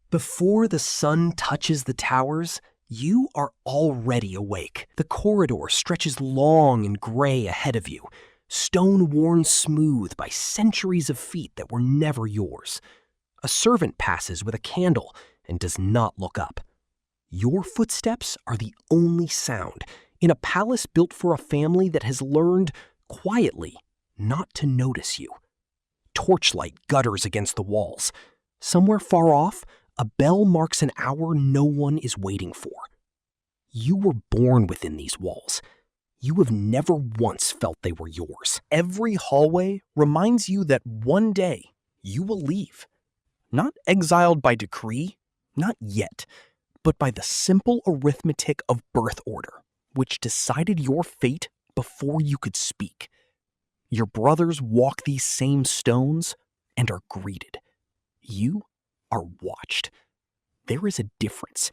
Before the sun touches the towers, you are already awake. The corridor stretches long and gray ahead of you, stone worn smooth by centuries of feet that were never yours. A servant passes with a candle and does not look up. Your footsteps are the only sound in a palace built for a family that has learned, quietly, not to notice you. Torchlight gutters against the walls. Somewhere far off, a bell marks an hour no one is waiting for. You were born within these walls. You have never once felt they were yours. Every hallway reminds you that one day you will leave. Not exiled by decree, not yet, but by the simple arithmetic of birth order, which decided your fate before you could speak. Your brothers walk these same stones and are greeted. You are watched. There is a difference,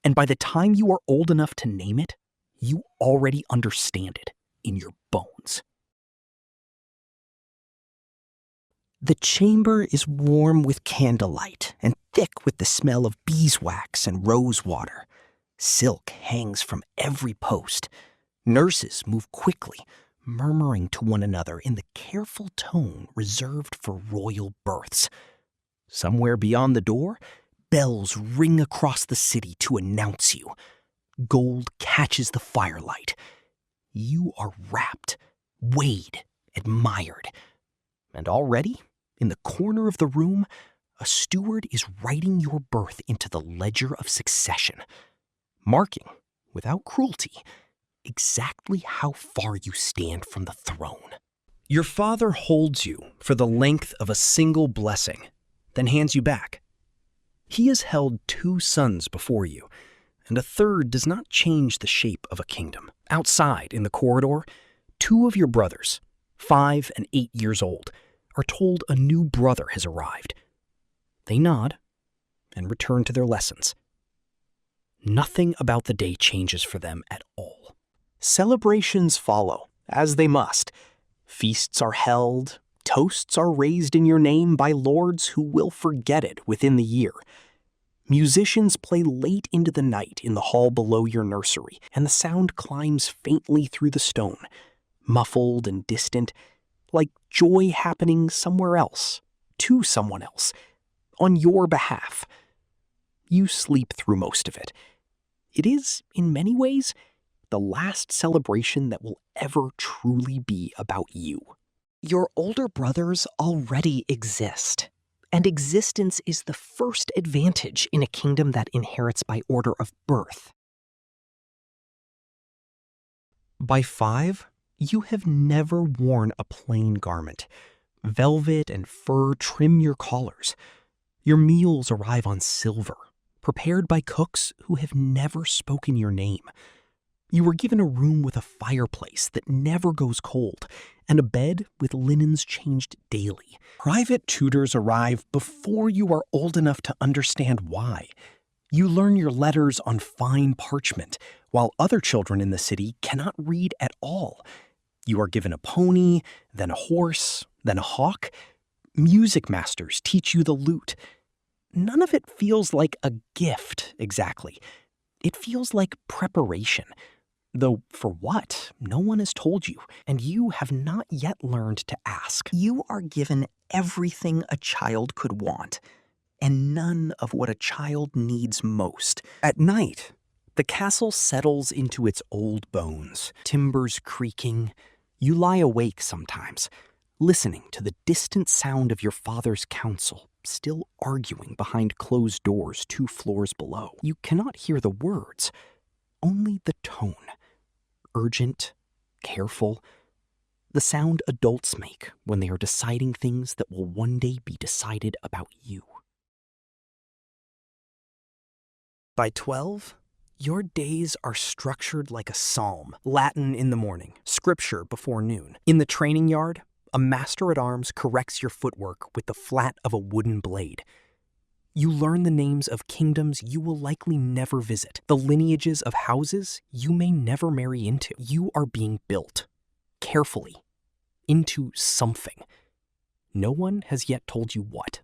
and by the time you are old enough to name it, you already understand it in your bones. The chamber is warm with candlelight and thick with the smell of beeswax and rose water. Silk hangs from every post. Nurses move quickly, murmuring to one another in the careful tone reserved for royal births. Somewhere beyond the door, bells ring across the city to announce you. Gold catches the firelight. You are wrapped, weighed, admired. And already, in the corner of the room, a steward is writing your birth into the ledger of succession, marking, without cruelty, exactly how far you stand from the throne. Your father holds you for the length of a single blessing, then hands you back. He has held 2 sons before you, and a third does not change the shape of a kingdom. Outside, in the corridor, 2 of your brothers, 5 and 8 years old, are told a new brother has arrived. They nod and return to their lessons. Nothing about the day changes for them at all. Celebrations follow, as they must. Feasts are held, toasts are raised in your name by lords who will forget it within the year. Musicians play late into the night in the hall below your nursery, and the sound climbs faintly through the stone, muffled and distant, like joy happening somewhere else, to someone else, on your behalf. You sleep through most of it. It is, in many ways, the last celebration that will ever truly be about you. Your older brothers already exist, and existence is the first advantage in a kingdom that inherits by order of birth. By 5, you have never worn a plain garment. Velvet and fur trim your collars. Your meals arrive on silver, prepared by cooks who have never spoken your name. You were given a room with a fireplace that never goes cold, and a bed with linens changed daily. Private tutors arrive before you are old enough to understand why. You learn your letters on fine parchment, while other children in the city cannot read at all. You are given a pony, then a horse, then a hawk. Music masters teach you the lute. None of it feels like a gift, exactly. It feels like preparation. Though for what, no one has told you, and you have not yet learned to ask. You are given everything a child could want, and none of what a child needs most. At night, the castle settles into its old bones, timbers creaking. You lie awake sometimes, listening to the distant sound of your father's council, still arguing behind closed doors 2 floors below. You cannot hear the words, only the tone. Urgent, careful, the sound adults make when they are deciding things that will one day be decided about you. By 12, your days are structured like a psalm, Latin in the morning, scripture before noon. In the training yard, a master-at-arms corrects your footwork with the flat of a wooden blade. You learn the names of kingdoms you will likely never visit, the lineages of houses you may never marry into. You are being built, carefully, into something. No one has yet told you what.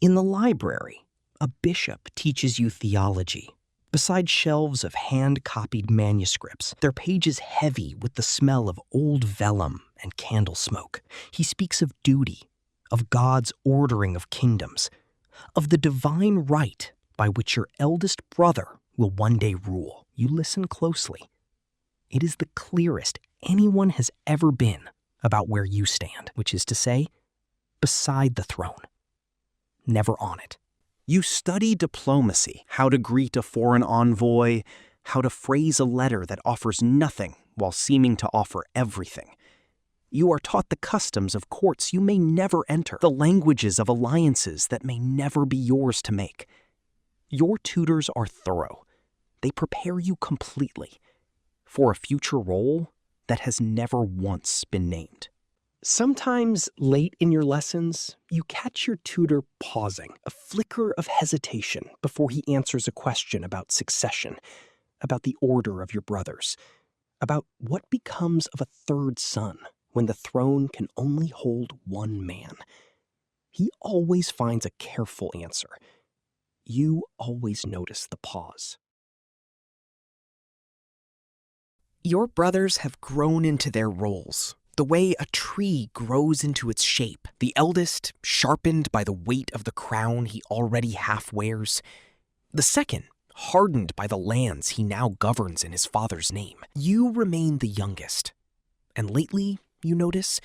In the library, A bishop teaches you theology. Beside shelves of hand-copied manuscripts, their pages heavy with the smell of old vellum and candle smoke, he speaks of duty, of God's ordering of kingdoms, of the divine right by which your eldest brother will one day rule. You listen closely. It is the clearest anyone has ever been about where you stand, which is to say, beside the throne, never on it. You study diplomacy, how to greet a foreign envoy, how to phrase a letter that offers nothing while seeming to offer everything. You are taught the customs of courts you may never enter, the languages of alliances that may never be yours to make. Your tutors are thorough. They prepare you completely for a future role that has never once been named. Sometimes late in your lessons, you catch your tutor pausing, a flicker of hesitation before he answers a question about succession, about the order of your brothers, about what becomes of a third son when the throne can only hold one man. He always finds a careful answer. You always notice the pause. Your brothers have grown into their roles, the way a tree grows into its shape, the eldest sharpened by the weight of the crown he already half wears, the second hardened by the lands he now governs in his father's name. You remain the youngest, and lately, you notice,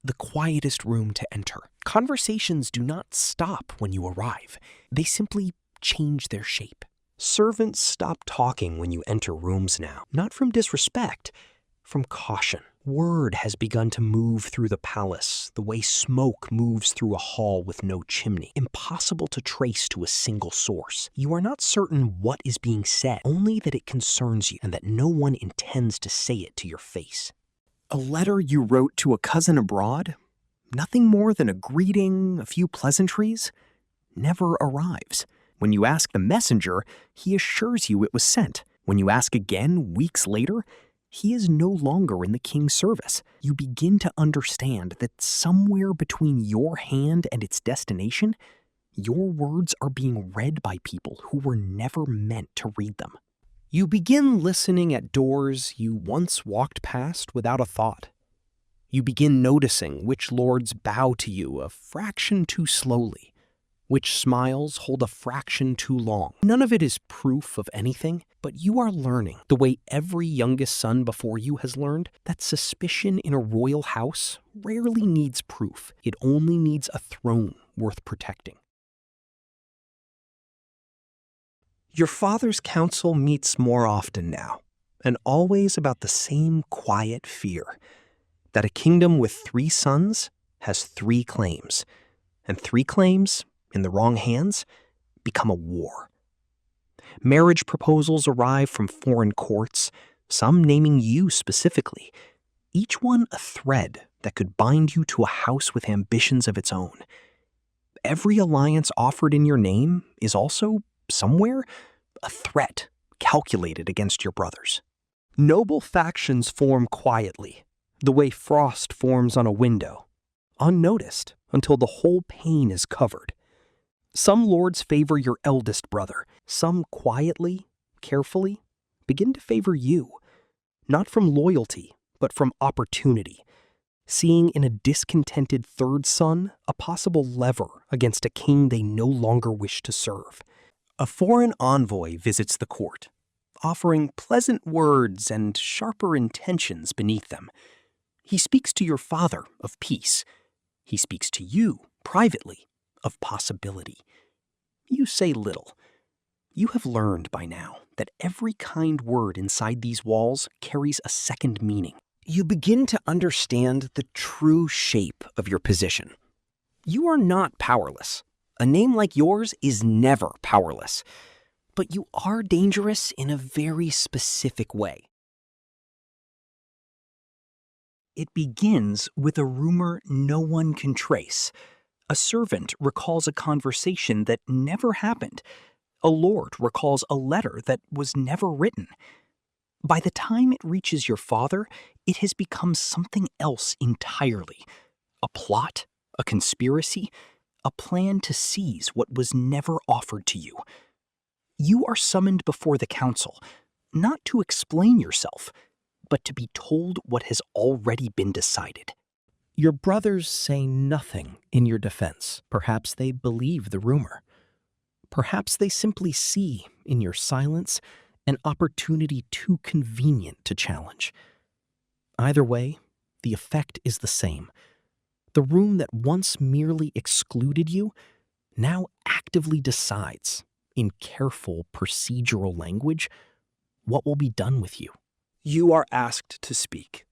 the quietest room to enter. Conversations do not stop when you arrive. They simply change their shape. Servants stop talking when you enter rooms now, not from disrespect, from caution. Word has begun to move through the palace, the way smoke moves through a hall with no chimney, impossible to trace to a single source. You are not certain what is being said, only that it concerns you and that no one intends to say it to your face. A letter you wrote to a cousin abroad, nothing more than a greeting, a few pleasantries, never arrives. When you ask the messenger, he assures you it was sent. When you ask again weeks later, he is no longer in the king's service. You begin to understand that somewhere between your hand and its destination, your words are being read by people who were never meant to read them. You begin listening at doors you once walked past without a thought. You begin noticing which lords bow to you a fraction too slowly, which smiles hold a fraction too long. None of it is proof of anything, but you are learning, the way every youngest son before you has learned, that suspicion in a royal house rarely needs proof. It only needs a throne worth protecting. Your father's council meets more often now, and always about the same quiet fear, that a kingdom with 3 sons has 3 claims, and 3 claims, in the wrong hands, become a war. Marriage proposals arrive from foreign courts, some naming you specifically, each one a thread that could bind you to a house with ambitions of its own. Every alliance offered in your name is also, somewhere, a threat calculated against your brothers. Noble factions form quietly, the way frost forms on a window, unnoticed until the whole pane is covered. Some lords favor your eldest brother. Some quietly, carefully, begin to favor you, not from loyalty, but from opportunity, seeing in a discontented third son a possible lever against a king they no longer wish to serve. A foreign envoy visits the court, offering pleasant words and sharper intentions beneath them. He speaks to your father of peace. He speaks to you, privately, of possibility. You say little. You have learned by now that every kind word inside these walls carries a second meaning. You begin to understand the true shape of your position. You are not powerless. A name like yours is never powerless. But you are dangerous in a very specific way. It begins with a rumor no one can trace. A servant recalls a conversation that never happened. A lord recalls a letter that was never written. By the time it reaches your father, it has become something else entirely. A plot, a conspiracy, a plan to seize what was never offered to you. You are summoned before the council, not to explain yourself, but to be told what has already been decided. Your brothers say nothing in your defense. Perhaps they believe the rumor. Perhaps they simply see in your silence an opportunity too convenient to challenge. Either way, the effect is the same. The room that once merely excluded you now actively decides, in careful procedural language, what will be done with you. You are asked to speak.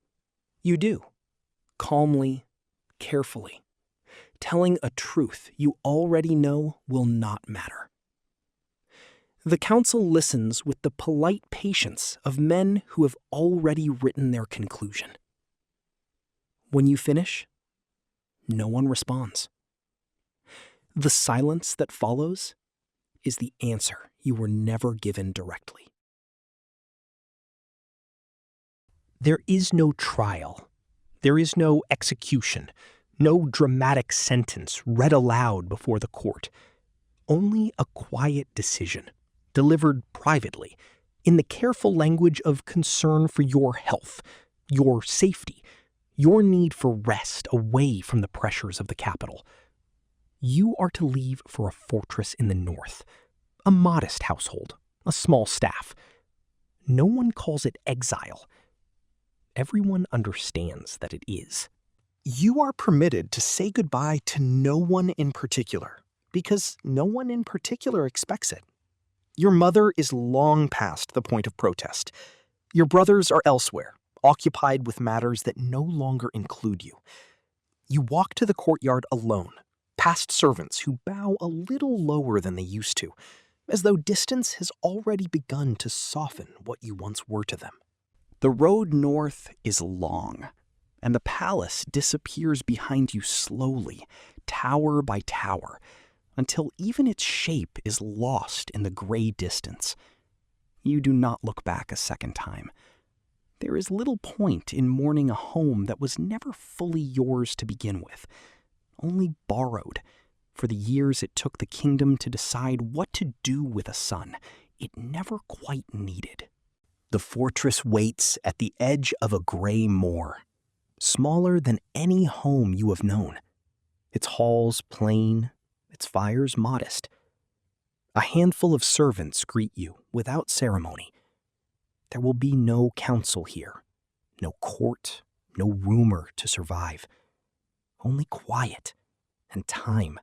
You do, calmly, carefully, telling a truth you already know will not matter. The council listens with the polite patience of men who have already written their conclusion. When you finish, no one responds. The silence that follows is the answer you were never given directly. There is no trial. There is no execution, no dramatic sentence read aloud before the court. Only a quiet decision, delivered privately, in the careful language of concern for your health, your safety, your need for rest away from the pressures of the capital. You are to leave for a fortress in the north, a modest household, a small staff. No one calls it exile. Everyone understands that it is. You are permitted to say goodbye to no one in particular, because no one in particular expects it. Your mother is long past the point of protest. Your brothers are elsewhere, occupied with matters that no longer include you. You walk to the courtyard alone, past servants who bow a little lower than they used to, as though distance has already begun to soften what you once were to them. The road north is long, and the palace disappears behind you slowly, tower by tower, until even its shape is lost in the gray distance. You do not look back a second time. There is little point in mourning a home that was never fully yours to begin with, only borrowed for the years it took the kingdom to decide what to do with a son it never quite needed. The fortress waits at the edge of a gray moor, smaller than any home you have known. Its halls plain, its fires modest. A handful of servants greet you without ceremony. There will be no council here, no court, no rumor to survive. Only quiet and time,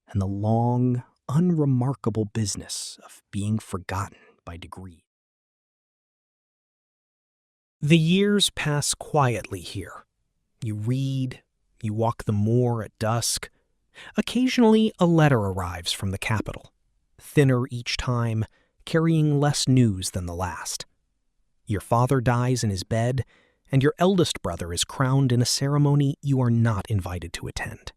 and the long, unremarkable business of being forgotten by degree. The years pass quietly here. You read, you walk the moor at dusk. Occasionally, a letter arrives from the capital, thinner each time, carrying less news than the last. Your father dies in his bed, and your eldest brother is crowned in a ceremony you are not invited to attend.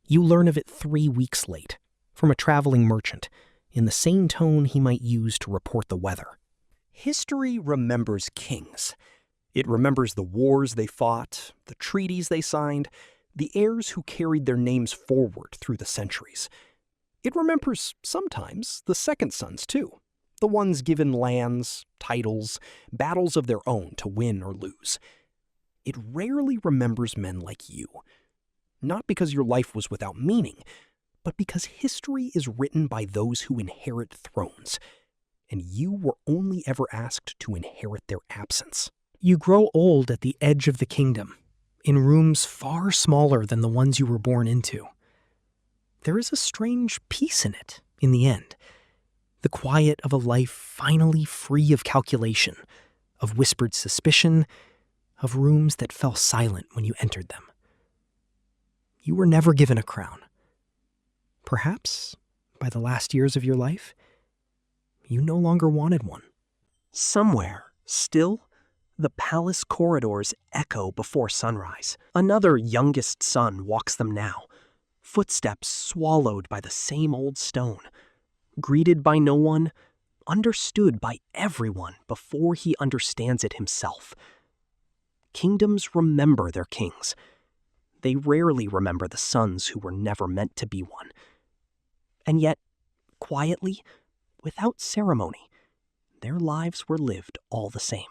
You learn of it 3 weeks late, from a traveling merchant, in the same tone he might use to report the weather. History remembers kings. It remembers the wars they fought, the treaties they signed, the heirs who carried their names forward through the centuries. It remembers, sometimes, the second sons too, the ones given lands, titles, battles of their own to win or lose. It rarely remembers men like you, not because your life was without meaning, but because history is written by those who inherit thrones, and you were only ever asked to inherit their absence. You grow old at the edge of the kingdom, in rooms far smaller than the ones you were born into. There is a strange peace in it, in the end. The quiet of a life finally free of calculation, of whispered suspicion, of rooms that fell silent when you entered them. You were never given a crown. Perhaps, by the last years of your life, you no longer wanted one. Somewhere, still, the palace corridors echo before sunrise. Another youngest son walks them now, footsteps swallowed by the same old stone, greeted by no one, understood by everyone before he understands it himself. Kingdoms remember their kings. They rarely remember the sons who were never meant to be one. And yet, quietly, without ceremony, their lives were lived all the same.